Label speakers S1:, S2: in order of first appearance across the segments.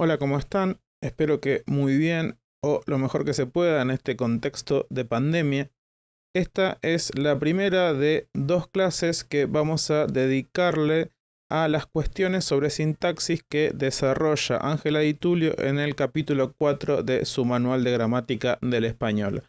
S1: Hola, ¿cómo están? Espero que muy bien o lo mejor que se pueda en este contexto de pandemia. Esta es la primera de dos clases que vamos a dedicarle a las cuestiones sobre sintaxis que desarrolla Ángela Di Tulio en el capítulo 4 de su manual de gramática del español.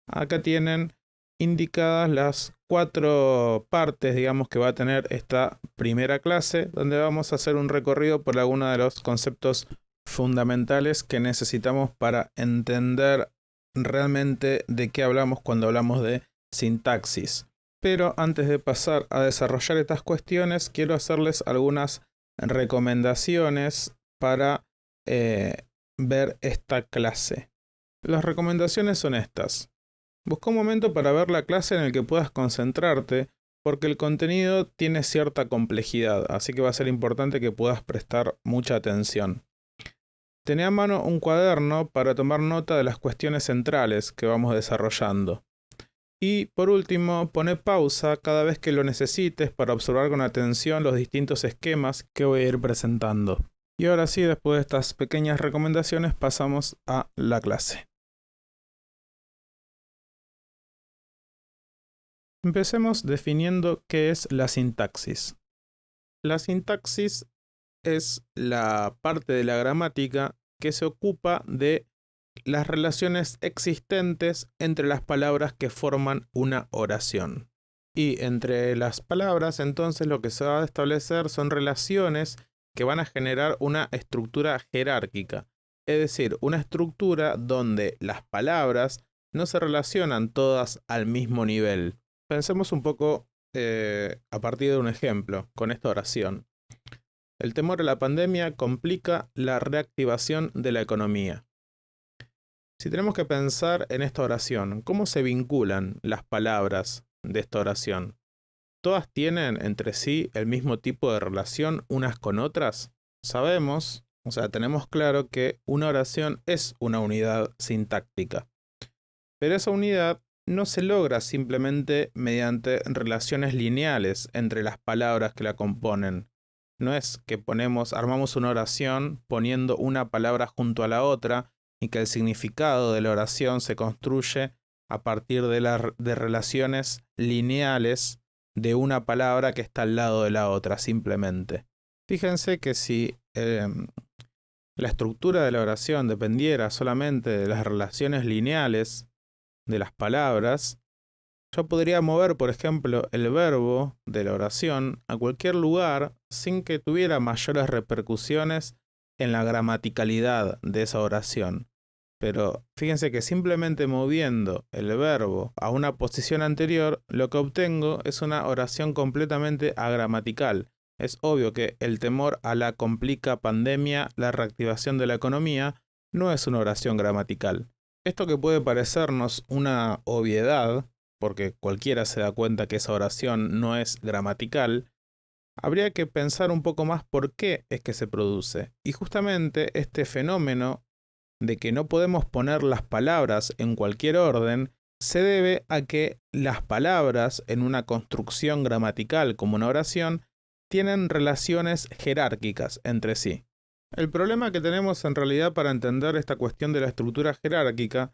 S1: Acá tienen indicadas las cuatro partes, digamos, que va a tener esta primera clase, donde vamos a hacer un recorrido por algunos de los conceptos fundamentales que necesitamos para entender realmente de qué hablamos cuando hablamos de sintaxis. Pero antes de pasar a desarrollar estas cuestiones, quiero hacerles algunas recomendaciones para ver esta clase. Las recomendaciones son estas. Busca un momento para ver la clase en el que puedas concentrarte, porque el contenido tiene cierta complejidad, así que va a ser importante que puedas prestar mucha atención. Tené a mano un cuaderno para tomar nota de las cuestiones centrales que vamos desarrollando. Y por último, poné pausa cada vez que lo necesites para observar con atención los distintos esquemas que voy a ir presentando. Y ahora sí, después de estas pequeñas recomendaciones, pasamos a la clase. Empecemos definiendo qué es la sintaxis. La sintaxis es la parte de la gramática que se ocupa de las relaciones existentes entre las palabras que forman una oración. Y entre las palabras, entonces, lo que se va a establecer son relaciones que van a generar una estructura jerárquica. Es decir, una estructura donde las palabras no se relacionan todas al mismo nivel. Pensemos un poco a partir de un ejemplo con esta oración. El temor a la pandemia complica la reactivación de la economía. Si tenemos que pensar en esta oración, ¿cómo se vinculan las palabras de esta oración? ¿Todas tienen entre sí el mismo tipo de relación unas con otras? Sabemos, tenemos claro que una oración es una unidad sintáctica. Pero esa unidad no se logra simplemente mediante relaciones lineales entre las palabras que la componen. No es que armamos una oración poniendo una palabra junto a la otra y que el significado de la oración se construye a partir de relaciones lineales de una palabra que está al lado de la otra, simplemente. Fíjense que si la estructura de la oración dependiera solamente de las relaciones lineales de las palabras, yo podría mover, por ejemplo, el verbo de la oración a cualquier lugar sin que tuviera mayores repercusiones en la gramaticalidad de esa oración. Pero fíjense que simplemente moviendo el verbo a una posición anterior, lo que obtengo es una oración completamente agramatical. Es obvio que el temor a la complica pandemia, la reactivación de la economía, no es una oración gramatical. Esto que puede parecernos una obviedad, porque cualquiera se da cuenta que esa oración no es gramatical, habría que pensar un poco más por qué es que se produce. Y justamente este fenómeno de que no podemos poner las palabras en cualquier orden se debe a que las palabras en una construcción gramatical como una oración tienen relaciones jerárquicas entre sí. El problema que tenemos en realidad para entender esta cuestión de la estructura jerárquica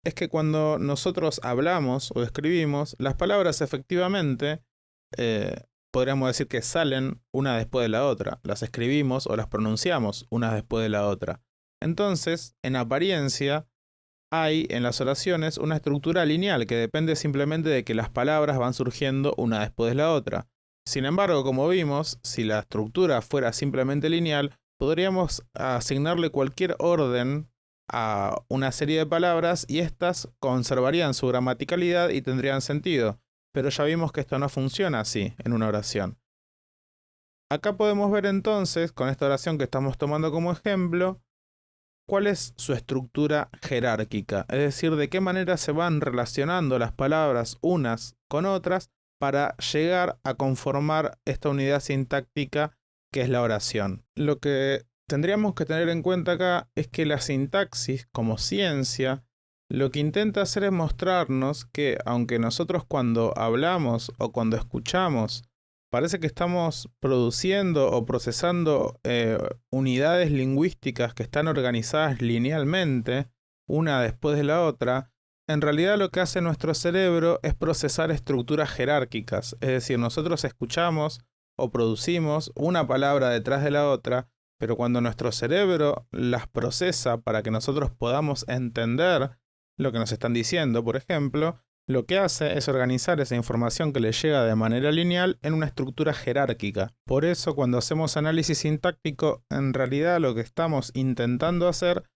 S1: es que cuando nosotros hablamos o escribimos, las palabras efectivamente podríamos decir que salen una después de la otra. Las escribimos o las pronunciamos una después de la otra. Entonces, en apariencia, hay en las oraciones una estructura lineal que depende simplemente de que las palabras van surgiendo una después de la otra. Sin embargo, como vimos, si la estructura fuera simplemente lineal, podríamos asignarle cualquier orden a una serie de palabras y éstas conservarían su gramaticalidad y tendrían sentido. Pero ya vimos que esto no funciona así en una oración. Acá podemos ver entonces, con esta oración que estamos tomando como ejemplo, cuál es su estructura jerárquica, es decir, de qué manera se van relacionando las palabras unas con otras para llegar a conformar esta unidad sintáctica que es la oración. Lo que tendríamos que tener en cuenta acá es que la sintaxis, como ciencia, lo que intenta hacer es mostrarnos que, aunque nosotros cuando hablamos o cuando escuchamos parece que estamos produciendo o procesando unidades lingüísticas que están organizadas linealmente, una después de la otra. En realidad lo que hace nuestro cerebro es procesar estructuras jerárquicas, es decir, nosotros escuchamos o producimos una palabra detrás de la otra, pero cuando nuestro cerebro las procesa para que nosotros podamos entender lo que nos están diciendo, por ejemplo, lo que hace es organizar esa información que le llega de manera lineal en una estructura jerárquica. Por eso, cuando hacemos análisis sintáctico, en realidad lo que estamos intentando hacer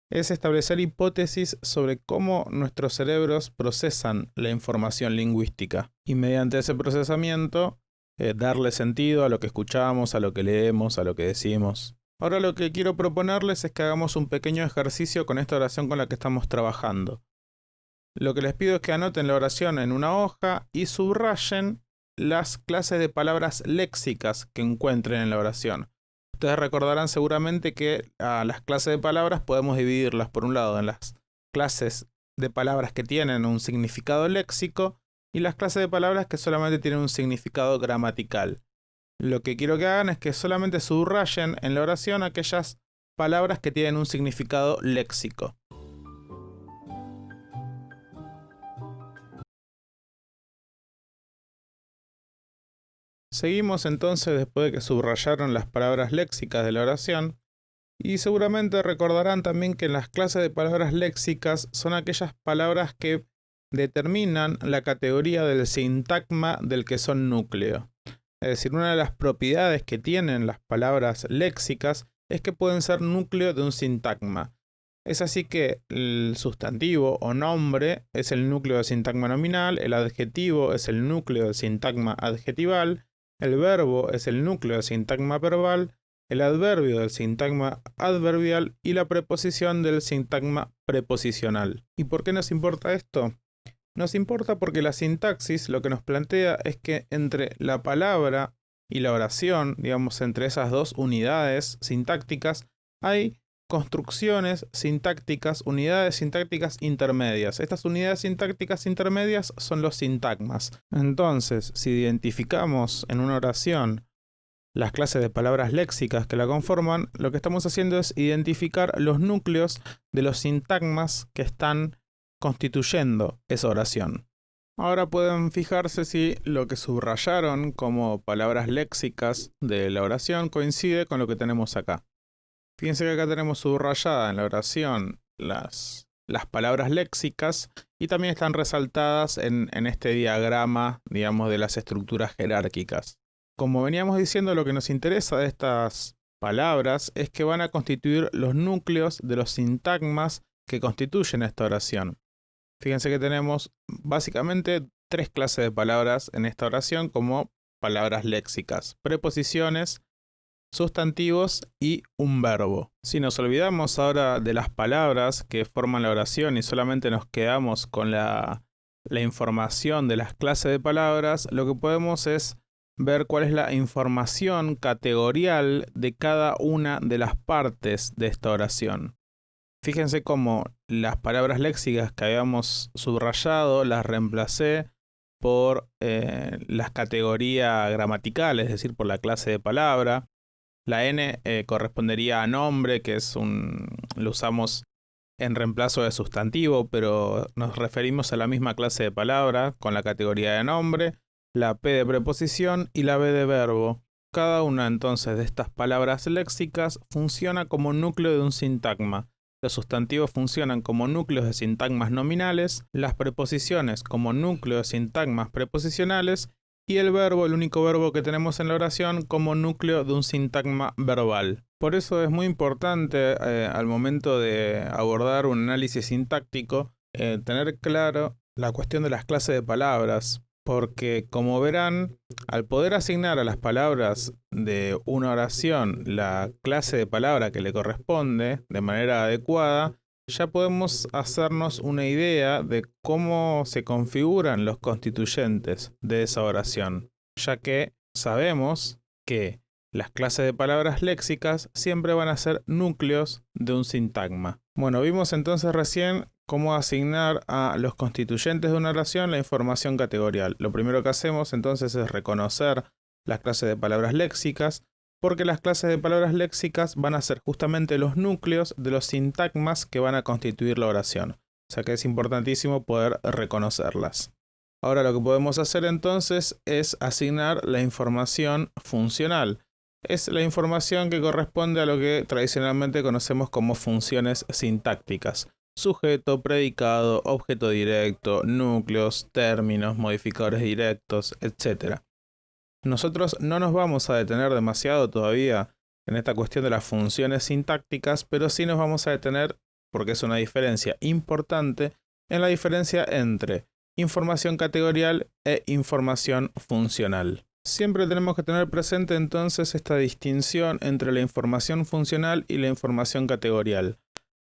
S1: es establecer hipótesis sobre cómo nuestros cerebros procesan la información lingüística y mediante ese procesamiento darle sentido a lo que escuchamos, a lo que leemos, a lo que decimos. Ahora lo que quiero proponerles es que hagamos un pequeño ejercicio con esta oración con la que estamos trabajando. Lo que les pido es que anoten la oración en una hoja y subrayen las clases de palabras léxicas que encuentren en la oración. Ustedes recordarán seguramente que a las clases de palabras podemos dividirlas por un lado en las clases de palabras que tienen un significado léxico y las clases de palabras que solamente tienen un significado gramatical. Lo que quiero que hagan es que solamente subrayen en la oración aquellas palabras que tienen un significado léxico. Seguimos entonces después de que subrayaron las palabras léxicas de la oración, y seguramente recordarán también que las clases de palabras léxicas son aquellas palabras que determinan la categoría del sintagma del que son núcleo. Es decir, una de las propiedades que tienen las palabras léxicas es que pueden ser núcleo de un sintagma. Es así que el sustantivo o nombre es el núcleo del sintagma nominal, el adjetivo es el núcleo del sintagma adjetival, el verbo es el núcleo del sintagma verbal, el adverbio del sintagma adverbial y la preposición del sintagma preposicional. ¿Y por qué nos importa esto? Nos importa porque la sintaxis lo que nos plantea es que entre la palabra y la oración, digamos, entre esas dos unidades sintácticas, hay construcciones sintácticas, unidades sintácticas intermedias. Estas unidades sintácticas intermedias son los sintagmas. Entonces, si identificamos en una oración las clases de palabras léxicas que la conforman, lo que estamos haciendo es identificar los núcleos de los sintagmas que están constituyendo esa oración. Ahora pueden fijarse si lo que subrayaron como palabras léxicas de la oración coincide con lo que tenemos acá. Fíjense que acá tenemos subrayada en la oración las palabras léxicas y también están resaltadas en este diagrama, digamos, de las estructuras jerárquicas. Como veníamos diciendo, lo que nos interesa de estas palabras es que van a constituir los núcleos de los sintagmas que constituyen esta oración. Fíjense que tenemos básicamente tres clases de palabras en esta oración como palabras léxicas: preposiciones, sustantivos y un verbo. Si nos olvidamos ahora de las palabras que forman la oración y solamente nos quedamos con la información de las clases de palabras, lo que podemos es ver cuál es la información categorial de cada una de las partes de esta oración. Fíjense cómo las palabras léxicas que habíamos subrayado las reemplacé por las categorías gramaticales, es decir, por la clase de palabra. La N correspondería a nombre, que es lo usamos en reemplazo de sustantivo, pero nos referimos a la misma clase de palabra con la categoría de nombre, la P de preposición y la B de verbo. Cada una entonces de estas palabras léxicas funciona como núcleo de un sintagma. Los sustantivos funcionan como núcleos de sintagmas nominales, las preposiciones como núcleo de sintagmas preposicionales y el verbo, el único verbo que tenemos en la oración, como núcleo de un sintagma verbal. Por eso es muy importante al momento de abordar un análisis sintáctico tener claro la cuestión de las clases de palabras, porque como verán, al poder asignar a las palabras de una oración la clase de palabra que le corresponde de manera adecuada, ya podemos hacernos una idea de cómo se configuran los constituyentes de esa oración, ya que sabemos que las clases de palabras léxicas siempre van a ser núcleos de un sintagma. Bueno, vimos entonces recién cómo asignar a los constituyentes de una oración la información categorial. Lo primero que hacemos entonces es reconocer las clases de palabras léxicas, porque las clases de palabras léxicas van a ser justamente los núcleos de los sintagmas que van a constituir la oración. O sea que es importantísimo poder reconocerlas. Ahora lo que podemos hacer entonces es asignar la información funcional. Es la información que corresponde a lo que tradicionalmente conocemos como funciones sintácticas. Sujeto, predicado, objeto directo, núcleos, términos, modificadores directos, etc. Nosotros no nos vamos a detener demasiado todavía en esta cuestión de las funciones sintácticas, pero sí nos vamos a detener, porque es una diferencia importante, en la diferencia entre información categorial e información funcional. Siempre tenemos que tener presente entonces esta distinción entre la información funcional y la información categorial.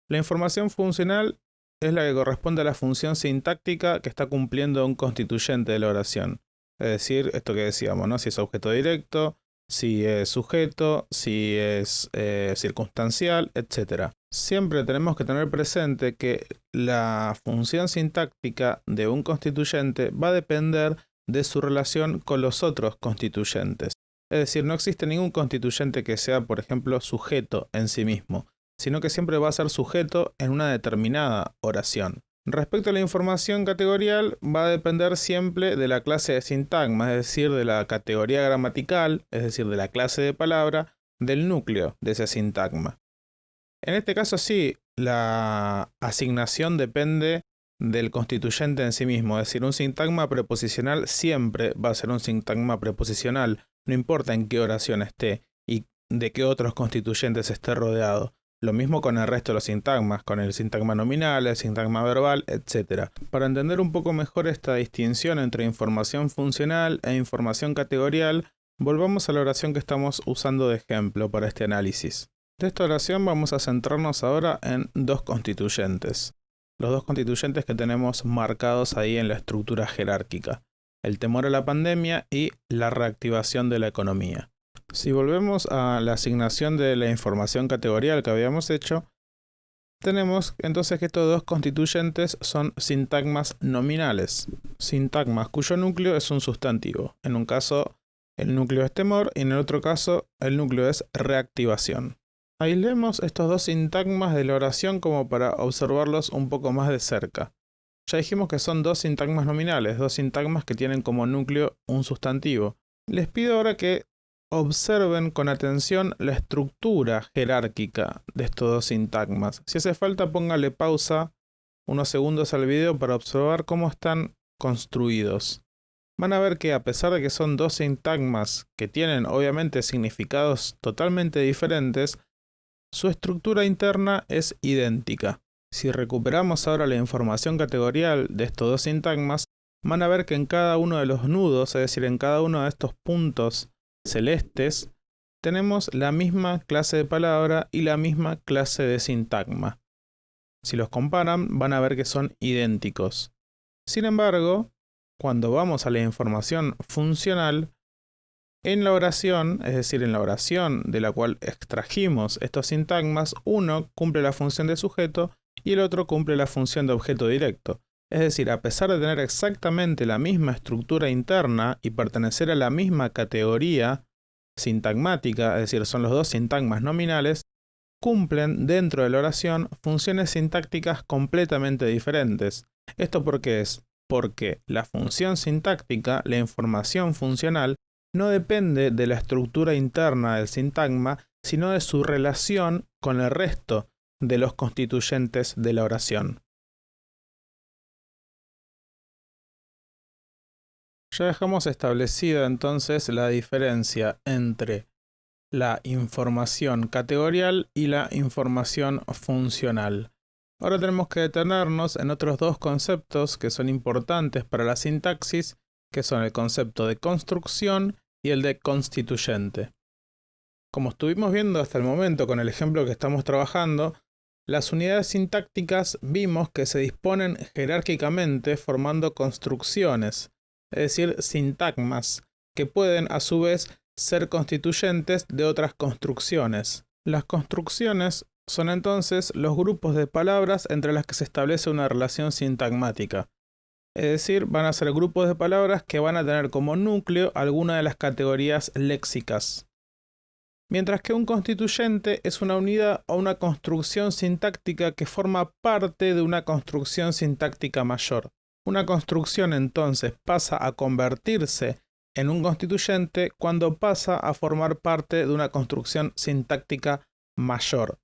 S1: La información funcional es la que corresponde a la función sintáctica que está cumpliendo un constituyente de la oración. Es decir, esto que decíamos, ¿no? Si es objeto directo, si es sujeto, si es circunstancial, etc. Siempre tenemos que tener presente que la función sintáctica de un constituyente va a depender de su relación con los otros constituyentes. Es decir, no existe ningún constituyente que sea, por ejemplo, sujeto en sí mismo, sino que siempre va a ser sujeto en una determinada oración. Respecto a la información categorial, va a depender siempre de la clase de sintagma, es decir, de la categoría gramatical, es decir, de la clase de palabra, del núcleo de ese sintagma. En este caso sí, la asignación depende del constituyente en sí mismo, es decir, un sintagma preposicional siempre va a ser un sintagma preposicional, no importa en qué oración esté y de qué otros constituyentes esté rodeado. Lo mismo con el resto de los sintagmas, con el sintagma nominal, el sintagma verbal, etc. Para entender un poco mejor esta distinción entre información funcional e información categorial, volvamos a la oración que estamos usando de ejemplo para este análisis. De esta oración vamos a centrarnos ahora en dos constituyentes. Los dos constituyentes que tenemos marcados ahí en la estructura jerárquica. El temor a la pandemia y la reactivación de la economía. Si volvemos a la asignación de la información categorial que habíamos hecho, tenemos entonces que estos dos constituyentes son sintagmas nominales. Sintagmas cuyo núcleo es un sustantivo. En un caso, el núcleo es temor y en el otro caso, el núcleo es reactivación. Aislemos estos dos sintagmas de la oración como para observarlos un poco más de cerca. Ya dijimos que son dos sintagmas nominales, dos sintagmas que tienen como núcleo un sustantivo. Les pido ahora que observen con atención la estructura jerárquica de estos dos sintagmas. Si hace falta, póngale pausa unos segundos al video para observar cómo están construidos. Van a ver que a pesar de que son dos sintagmas que tienen obviamente significados totalmente diferentes, su estructura interna es idéntica. Si recuperamos ahora la información categorial de estos dos sintagmas, van a ver que en cada uno de los nudos, es decir, en cada uno de estos puntos celestes, tenemos la misma clase de palabra y la misma clase de sintagma. Si los comparan, van a ver que son idénticos. Sin embargo, cuando vamos a la información funcional, en la oración, es decir, en la oración de la cual extrajimos estos sintagmas, uno cumple la función de sujeto y el otro cumple la función de objeto directo. Es decir, a pesar de tener exactamente la misma estructura interna y pertenecer a la misma categoría sintagmática, es decir, son los dos sintagmas nominales, cumplen dentro de la oración funciones sintácticas completamente diferentes. ¿Esto por qué es? Porque la función sintáctica, la información funcional, no depende de la estructura interna del sintagma, sino de su relación con el resto de los constituyentes de la oración. Ya dejamos establecida entonces la diferencia entre la información categorial y la información funcional. Ahora tenemos que detenernos en otros dos conceptos que son importantes para la sintaxis, que son el concepto de construcción y el de constituyente. Como estuvimos viendo hasta el momento con el ejemplo que estamos trabajando, las unidades sintácticas vimos que se disponen jerárquicamente formando construcciones, es decir, sintagmas, que pueden a su vez ser constituyentes de otras construcciones. Las construcciones son entonces los grupos de palabras entre las que se establece una relación sintagmática. Es decir, van a ser grupos de palabras que van a tener como núcleo alguna de las categorías léxicas. Mientras que un constituyente es una unidad o una construcción sintáctica que forma parte de una construcción sintáctica mayor. Una construcción entonces pasa a convertirse en un constituyente cuando pasa a formar parte de una construcción sintáctica mayor.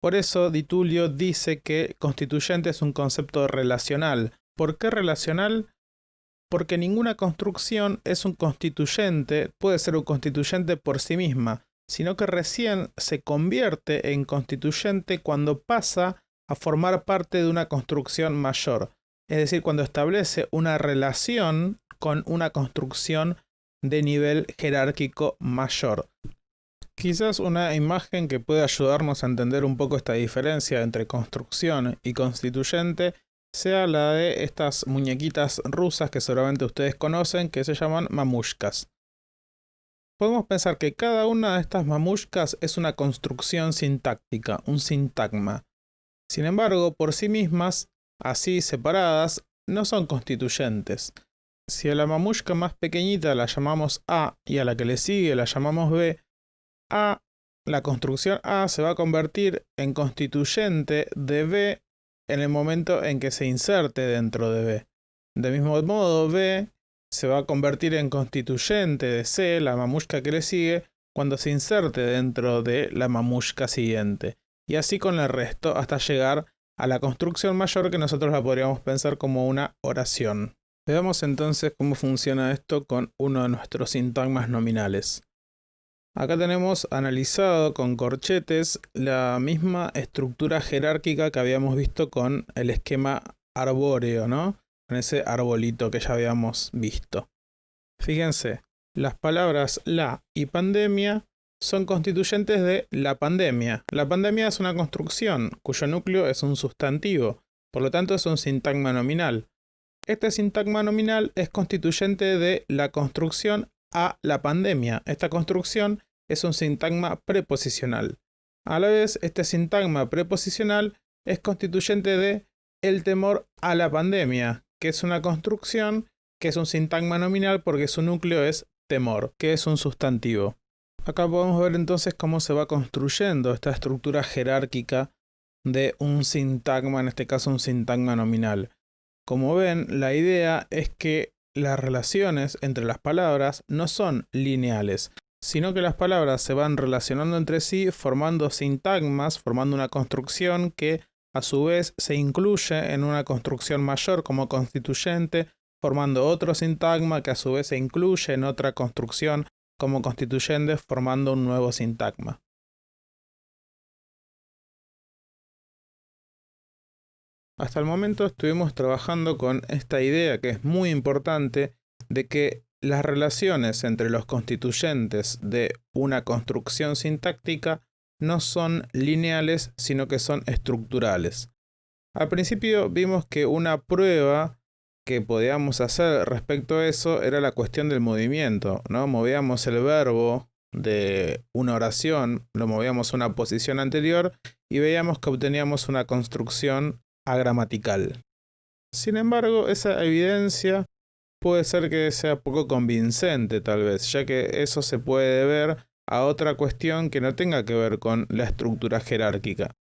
S1: Por eso Di Tullio dice que constituyente es un concepto relacional. ¿Por qué relacional? Porque ninguna construcción es un constituyente, puede ser un constituyente por sí misma, sino que recién se convierte en constituyente cuando pasa a formar parte de una construcción mayor. Es decir, cuando establece una relación con una construcción de nivel jerárquico mayor. Quizás una imagen que puede ayudarnos a entender un poco esta diferencia entre construcción y constituyente sea la de estas muñequitas rusas que seguramente ustedes conocen, que se llaman mamushkas. Podemos pensar que cada una de estas mamushkas es una construcción sintáctica, un sintagma. Sin embargo, por sí mismas, así separadas, no son constituyentes. Si a la mamushka más pequeñita la llamamos A y a la que le sigue la llamamos B, la construcción A se va a convertir en constituyente de B en el momento en que se inserte dentro de B. De mismo modo, B se va a convertir en constituyente de C, la mamushka que le sigue, cuando se inserte dentro de la mamushka siguiente. Y así con el resto hasta llegar a la construcción mayor que nosotros la podríamos pensar como una oración. Veamos entonces cómo funciona esto con uno de nuestros sintagmas nominales. Acá tenemos analizado con corchetes la misma estructura jerárquica que habíamos visto con el esquema arbóreo, ¿no? Con ese arbolito que ya habíamos visto. Fíjense, las palabras la y pandemia son constituyentes de la pandemia. La pandemia es una construcción cuyo núcleo es un sustantivo, por lo tanto es un sintagma nominal. Este sintagma nominal es constituyente de la construcción a la pandemia. Esta construcción es un sintagma preposicional. A la vez, este sintagma preposicional es constituyente de el temor a la pandemia, que es una construcción que es un sintagma nominal porque su núcleo es temor, que es un sustantivo. Acá podemos ver entonces cómo se va construyendo esta estructura jerárquica de un sintagma, en este caso un sintagma nominal. Como ven, la idea es que las relaciones entre las palabras no son lineales, sino que las palabras se van relacionando entre sí formando sintagmas, formando una construcción que a su vez se incluye en una construcción mayor como constituyente, formando otro sintagma que a su vez se incluye en otra construcción como constituyente, formando un nuevo sintagma. Hasta el momento estuvimos trabajando con esta idea que es muy importante de que las relaciones entre los constituyentes de una construcción sintáctica no son lineales, sino que son estructurales. Al principio vimos que una prueba que podíamos hacer respecto a eso era la cuestión del movimiento, ¿no? Movíamos el verbo de una oración, lo movíamos a una posición anterior y veíamos que obteníamos una construcción agramatical. Sin embargo, esa evidencia puede ser que sea poco convincente tal vez, ya que eso se puede deber a otra cuestión que no tenga que ver con la estructura jerárquica.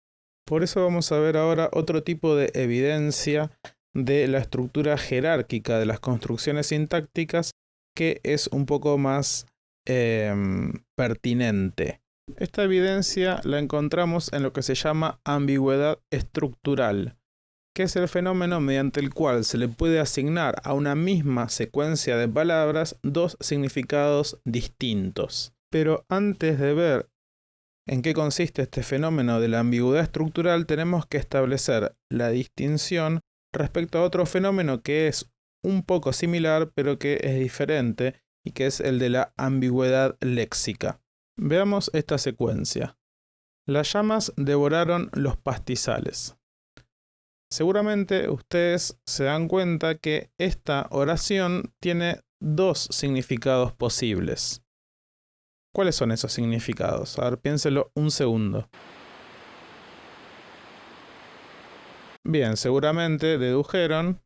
S1: Por eso vamos a ver ahora otro tipo de evidencia de la estructura jerárquica de las construcciones sintácticas que es un poco más pertinente. Esta evidencia la encontramos en lo que se llama ambigüedad estructural, que es el fenómeno mediante el cual se le puede asignar a una misma secuencia de palabras dos significados distintos. Pero antes de ver en qué consiste este fenómeno de la ambigüedad estructural, tenemos que establecer la distinción respecto a otro fenómeno que es un poco similar, pero que es diferente, y que es el de la ambigüedad léxica. Veamos esta secuencia. Las llamas devoraron los pastizales. Seguramente ustedes se dan cuenta que esta oración tiene dos significados posibles. ¿Cuáles son esos significados? A ver, piénselo un segundo. Bien, seguramente dedujeron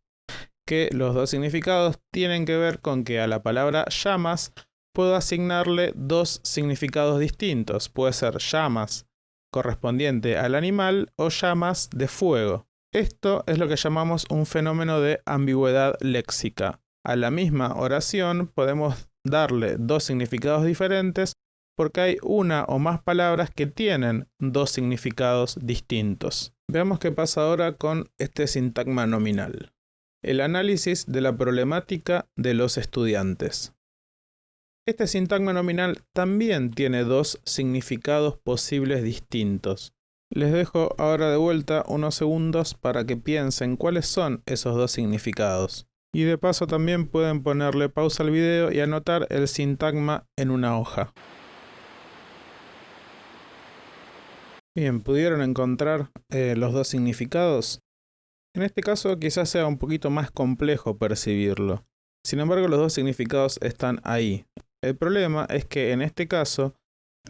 S1: que los dos significados tienen que ver con que a la palabra llamas puedo asignarle dos significados distintos. Puede ser llamas correspondiente al animal o llamas de fuego. Esto es lo que llamamos un fenómeno de ambigüedad léxica. A la misma oración podemos darle dos significados diferentes porque hay una o más palabras que tienen dos significados distintos. Veamos qué pasa ahora con este sintagma nominal. El análisis de la problemática de los estudiantes. Este sintagma nominal también tiene dos significados posibles distintos. Les dejo ahora de vuelta unos segundos para que piensen cuáles son esos dos significados. Y de paso también pueden ponerle pausa al video y anotar el sintagma en una hoja. Bien, ¿pudieron encontrar los dos significados? En este caso quizás sea un poquito más complejo percibirlo. Sin embargo, los dos significados están ahí. El problema es que en este caso,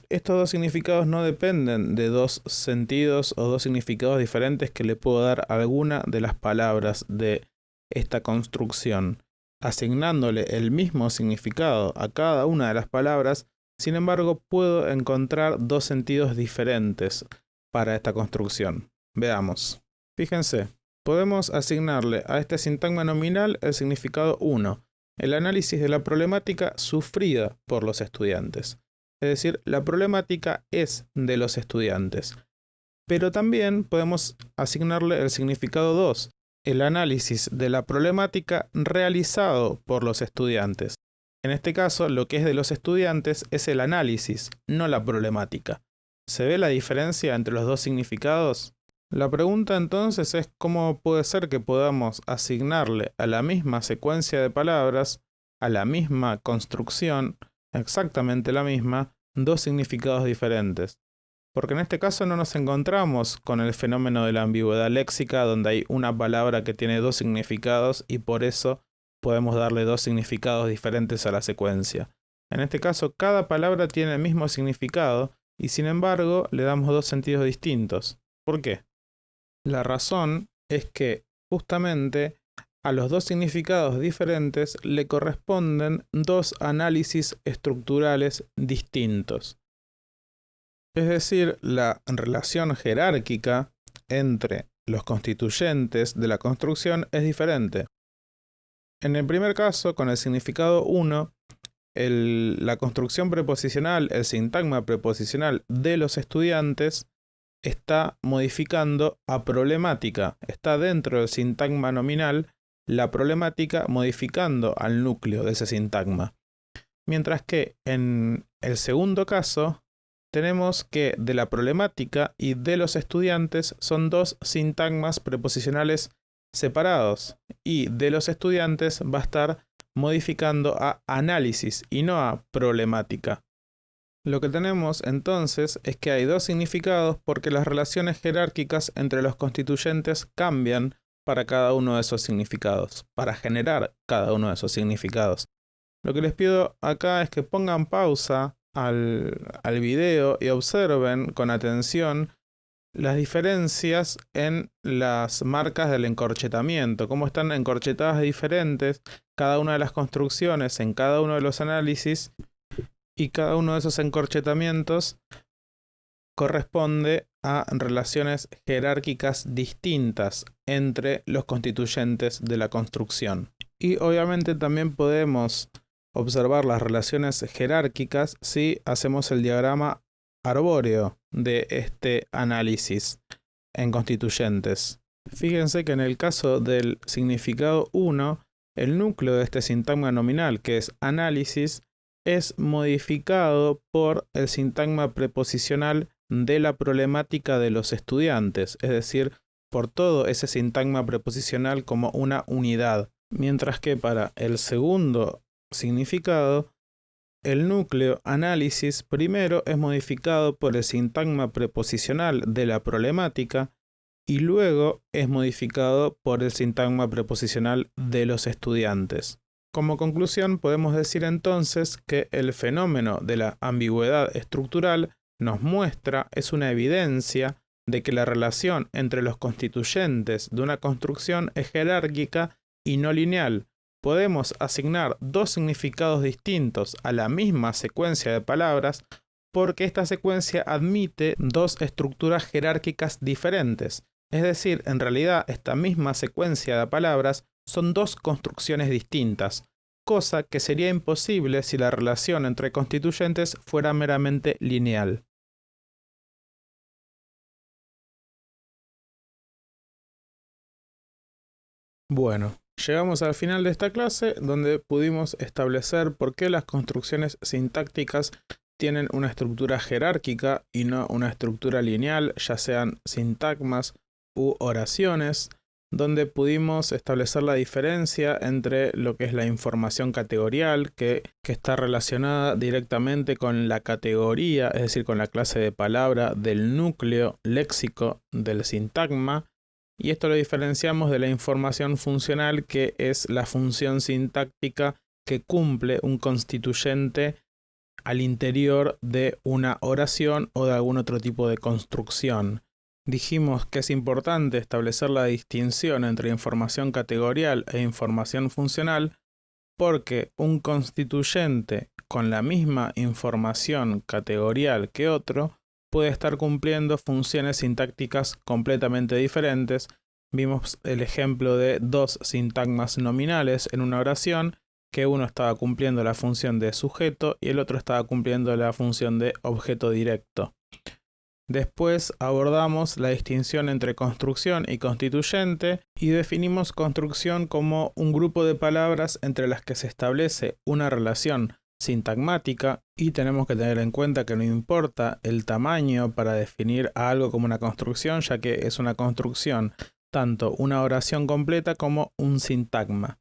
S1: estos dos significados no dependen de dos sentidos o dos significados diferentes que le puedo dar a alguna de las palabras de esta construcción. Asignándole el mismo significado a cada una de las palabras, sin embargo, puedo encontrar dos sentidos diferentes para esta construcción. Veamos. Fíjense, podemos asignarle a este sintagma nominal el significado 1, el análisis de la problemática sufrida por los estudiantes. Es decir, la problemática es de los estudiantes. Pero también podemos asignarle el significado 2, el análisis de la problemática realizado por los estudiantes. En este caso, lo que es de los estudiantes es el análisis, no la problemática. ¿Se ve la diferencia entre los dos significados? La pregunta entonces es cómo puede ser que podamos asignarle a la misma secuencia de palabras, a la misma construcción, exactamente la misma, dos significados diferentes. Porque en este caso no nos encontramos con el fenómeno de la ambigüedad léxica, donde hay una palabra que tiene dos significados y por eso podemos darle dos significados diferentes a la secuencia. En este caso, cada palabra tiene el mismo significado y sin embargo le damos dos sentidos distintos. ¿Por qué? La razón es que justamente a los dos significados diferentes le corresponden dos análisis estructurales distintos. Es decir, la relación jerárquica entre los constituyentes de la construcción es diferente. En el primer caso, con el significado 1, la construcción preposicional, el sintagma preposicional de los estudiantes está modificando a problemática. Está dentro del sintagma nominal la problemática modificando al núcleo de ese sintagma. Mientras que en el segundo caso tenemos que de la problemática y de los estudiantes son dos sintagmas preposicionales separados y de los estudiantes va a estar modificando a análisis y no a problemática. Lo que tenemos entonces es que hay dos significados porque las relaciones jerárquicas entre los constituyentes cambian para cada uno de esos significados, para generar cada uno de esos significados. Lo que les pido acá es que pongan pausa al video y observen con atención las diferencias en las marcas del encorchetamiento, cómo están encorchetadas diferentes cada una de las construcciones en cada uno de los análisis y cada uno de esos encorchetamientos corresponde a relaciones jerárquicas distintas entre los constituyentes de la construcción. Y obviamente también podemos observar las relaciones jerárquicas si hacemos el diagrama arbóreo de este análisis en constituyentes. Fíjense que en el caso del significado 1, el núcleo de este sintagma nominal, que es análisis, es modificado por el sintagma preposicional de la problemática de los estudiantes, es decir, por todo ese sintagma preposicional como una unidad. Mientras que para el segundo significado, el núcleo análisis primero es modificado por el sintagma preposicional de la problemática y luego es modificado por el sintagma preposicional de los estudiantes. Como conclusión, podemos decir entonces que el fenómeno de la ambigüedad estructural nos muestra, es una evidencia de que la relación entre los constituyentes de una construcción es jerárquica y no lineal, podemos asignar dos significados distintos a la misma secuencia de palabras porque esta secuencia admite dos estructuras jerárquicas diferentes. Es decir, en realidad esta misma secuencia de palabras son dos construcciones distintas, cosa que sería imposible si la relación entre constituyentes fuera meramente lineal. Bueno, llegamos al final de esta clase donde pudimos establecer por qué las construcciones sintácticas tienen una estructura jerárquica y no una estructura lineal, ya sean sintagmas u oraciones, donde pudimos establecer la diferencia entre lo que es la información categorial, que está relacionada directamente con la categoría, es decir, con la clase de palabra del núcleo léxico del sintagma, y esto lo diferenciamos de la información funcional, que es la función sintáctica que cumple un constituyente al interior de una oración o de algún otro tipo de construcción. Dijimos que es importante establecer la distinción entre información categorial e información funcional porque un constituyente con la misma información categorial que otro puede estar cumpliendo funciones sintácticas completamente diferentes. Vimos el ejemplo de dos sintagmas nominales en una oración, que uno estaba cumpliendo la función de sujeto y el otro estaba cumpliendo la función de objeto directo. Después abordamos la distinción entre construcción y constituyente y definimos construcción como un grupo de palabras entre las que se establece una relación sintagmática, y tenemos que tener en cuenta que no importa el tamaño para definir a algo como una construcción, ya que es una construcción tanto una oración completa como un sintagma.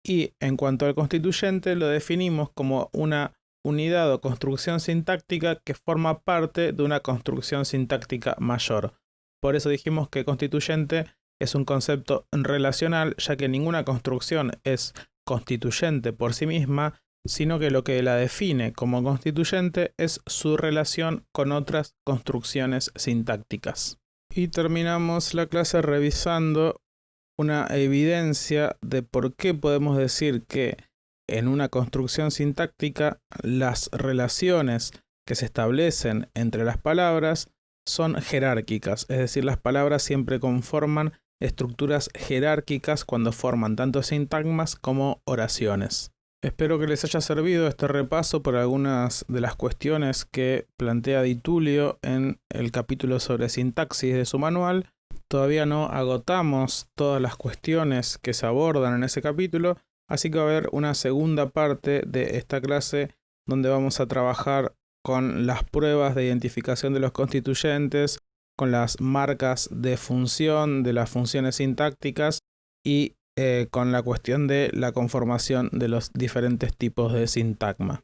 S1: Y en cuanto al constituyente, lo definimos como una unidad o construcción sintáctica que forma parte de una construcción sintáctica mayor. Por eso dijimos que constituyente es un concepto relacional, ya que ninguna construcción es constituyente por sí misma, sino que lo que la define como constituyente es su relación con otras construcciones sintácticas. Y terminamos la clase revisando una evidencia de por qué podemos decir que en una construcción sintáctica las relaciones que se establecen entre las palabras son jerárquicas, es decir, las palabras siempre conforman estructuras jerárquicas cuando forman tanto sintagmas como oraciones. Espero que les haya servido este repaso por algunas de las cuestiones que plantea Di Tullio en el capítulo sobre sintaxis de su manual. Todavía no agotamos todas las cuestiones que se abordan en ese capítulo, así que va a haber una segunda parte de esta clase donde vamos a trabajar con las pruebas de identificación de los constituyentes, con las marcas de función de las funciones sintácticas y con la cuestión de la conformación de los diferentes tipos de sintagma.